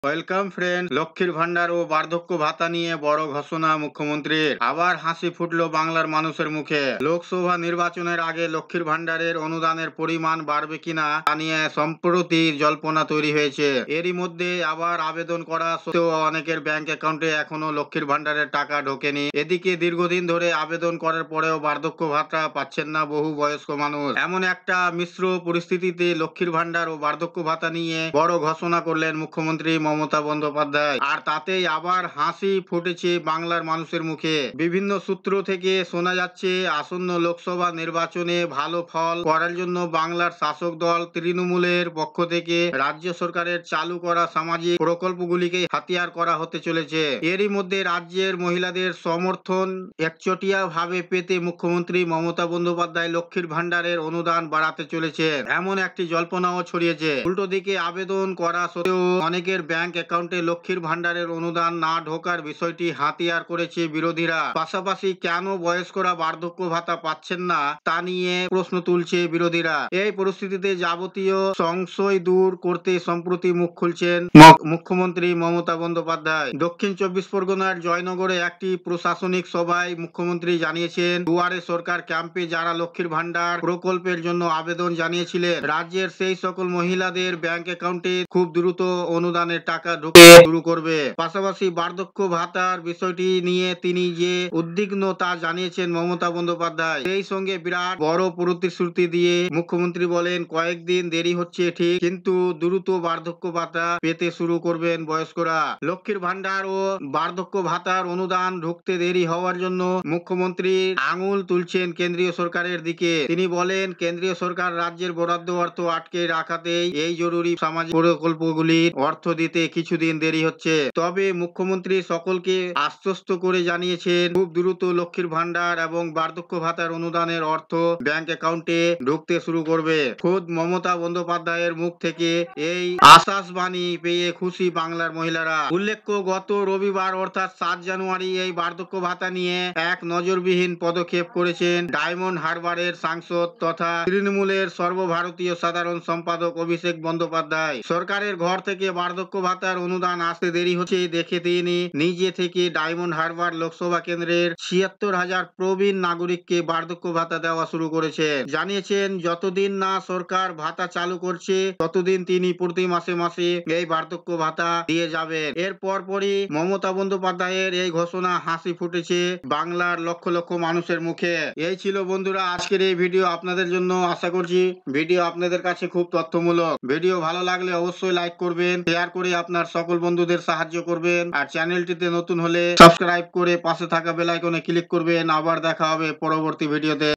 Welcome friend. লক্ষ্মীর ভান্ডার ও বার্ধক্য ভাতা নিয়ে বড় ঘোষণা মুখ্যমন্ত্রীর। আবার হাসি ফুটলো বাংলার মানুষের মুখে। লোকসভা নির্বাচনের আগে লক্ষ্মীর ভান্ডারের অনুদানের পরিমাণ বাড়বে কিনা তা নিয়ে সম্প্রতি জল্পনা তৈরি হয়েছে। এরই মধ্যে আবার আবেদন করা সত্ত্বেও অনেকের ব্যাংক অ্যাকাউন্টে এখনো লক্ষ্মীর ভান্ডারের টাকা ঢোকেনি। এদিকে দীর্ঘদিন ধরে আবেদন করার পরেও বার্ধক্য ভাতা পাচ্ছেন না বহু বয়স্ক মানুষ। এমন একটা মিশ্র পরিস্থিতিতে লক্ষ্মীর ভান্ডার ও বার্ধক্য ভাতা নিয়ে বড় ঘোষণা করলেন মুখ্যমন্ত্রী মমতা বন্দ্যোপাধ্যায়। আর তাতেই আবার হাসি ফুটেছে বাংলার মানুষের মুখে। বিভিন্ন সূত্র থেকে শোনা যাচ্ছে, আসন্ন লোকসভা নির্বাচনে ভালো ফল করার জন্য বাংলার শাসক দল তৃণমূলের পক্ষ থেকে রাজ্য সরকারের চালু করা সামাজিক প্রকল্পগুলিকে হাতিয়ার করা হতে চলেছে। এরই মধ্যে রাজ্যের মহিলাদের সমর্থন একচটিয়া ভাবে পেতে মুখ্যমন্ত্রী মমতা বন্দ্যোপাধ্যায় লক্ষ্মীর ভান্ডারের অনুদান বাড়াতে চলেছে এমন একটি জল্পনাও ছড়িয়েছে। উল্টো দিকে আবেদন করা সত্ত্বেও অনেকের ব্যাংক অ্যাকাউন্টে লক্ষ্মীর ভান্ডারের অনুদান না ঢোকার বিষয়টি হাতিয়ার করেছে বিরোধীরা। পাশাপাশি কেন বয়স্করা বার্ধক্য ভাতা পাচ্ছেন না তা নিয়ে প্রশ্ন তুলছে বিরোধীরা। এই পরিস্থিতিতে যাবতীয় সংশয় দূর করতে সম্প্রতি মুখ খুলছেন মুখ্যমন্ত্রী মমতা বন্দ্যোপাধ্যায়। দক্ষিণ চব্বিশ পরগনার জয়নগরে একটি প্রশাসনিক সভায় মুখ্যমন্ত্রী জানিয়েছেন, দুয়ারে সরকার ক্যাম্পে যারা লক্ষ্মীর ভান্ডার প্রকল্পের জন্য আবেদন জানিয়েছিলেন, রাজ্যের সেই সকল মহিলাদের ব্যাংক অ্যাকাউন্টে খুব দ্রুত অনুদানের টাকা ঢুকে শুরু করবে। পাশাপাশি বার্ধক্য ভাতার বিষয়টি নিয়ে তিনি যে উদ্বিগ্ন তা জানিয়েছেন মমতা বন্দ্যোপাধ্যায়। সেই সঙ্গে বিরাট বড় প্রতিশ্রুতি দিয়ে মুখ্যমন্ত্রী বলেন, কয়েকদিন দেরি হচ্ছে ঠিক, কিন্তু দ্রুত বার্ধক্য ভাতা পেতে শুরু করবেন বয়স্করা। লক্ষ্মীর ভান্ডার ও বার্ধক্য ভাতার অনুদান ঢুকতে দেরি হওয়ার জন্য মুখ্যমন্ত্রী আঙুল তুলছেন কেন্দ্রীয় সরকারের দিকে। তিনি বলেন, কেন্দ্রীয় সরকার রাজ্যের বরাদ্দ অর্থ আটকে রাখাতেই এই জরুরি সামাজিক প্রকল্পগুলির অর্থ দিতে কিছুদিন দেরি হচ্ছে। তবে মুখ্যমন্ত্রী সকলকে আশ্বস্ত করে জানিয়েছেন, খুব দ্রুত লক্ষ্মীর ভান্ডার এবং বার্ধক্য ভাতার অনুদানের অর্থ ব্যাংক অ্যাকাউন্টে ঢুকতে শুরু করবে। খোদ মমতা বন্দ্যোপাধ্যায়ের মুখ থেকে এই আশ্বাসবাণী পেয়ে খুশি বাংলার মহিলারা। উল্লেখ্য, গত রবিবার অর্থাৎ 7 জানুয়ারি এই বার্ধক্য ভাতা নিয়ে এক নজরবিহীন পদক্ষেপ করেছেন ডায়মন্ড হারবারের সাংসদ তথা তৃণমূলের সর্বভারতীয় সাধারণ সম্পাদক অভিষেক বন্দ্যোপাধ্যায়। সরকারের ঘর থেকে বার্ধক্য ভাতার অনুদান আসতে দেরি হচ্ছে দেখে তিনি নিজে থেকে ডায়মন্ড হারবার লোকসভা কেন্দ্রের ৭৬,০০০ প্রবীণ নাগরিককে বার্ধক্য ভাতা দেওয়া শুরু করেছে। জানিয়েছেন, যতদিন না সরকার ভাতা চালু করছে ততদিন তিনি প্রতি মাসে মাসে এই বার্ধক্য ভাতা দিয়ে যাবেন। এর পরপরই মমতা বন্দ্যোপাধ্যায়ের এই ঘোষণা হাসি ফুটেছে বাংলার লক্ষ লক্ষ মানুষের মুখে। এই ছিল বন্ধুরা আজকের এই ভিডিও আপনাদের জন্য। আশা করছি ভিডিও আপনাদের কাছে খুব তথ্যমূলক। ভিডিও ভালো লাগলে অবশ্যই লাইক করবেন, শেয়ার করে আপনার সকল বন্ধুদের সাহায্য করবেন, আর চ্যানেলটিতে নতুন হলে সাবস্ক্রাইব করে পাশে থাকা বেল আইকনে ক্লিক করবেন। আবার দেখা হবে পরবর্তী ভিডিওতে।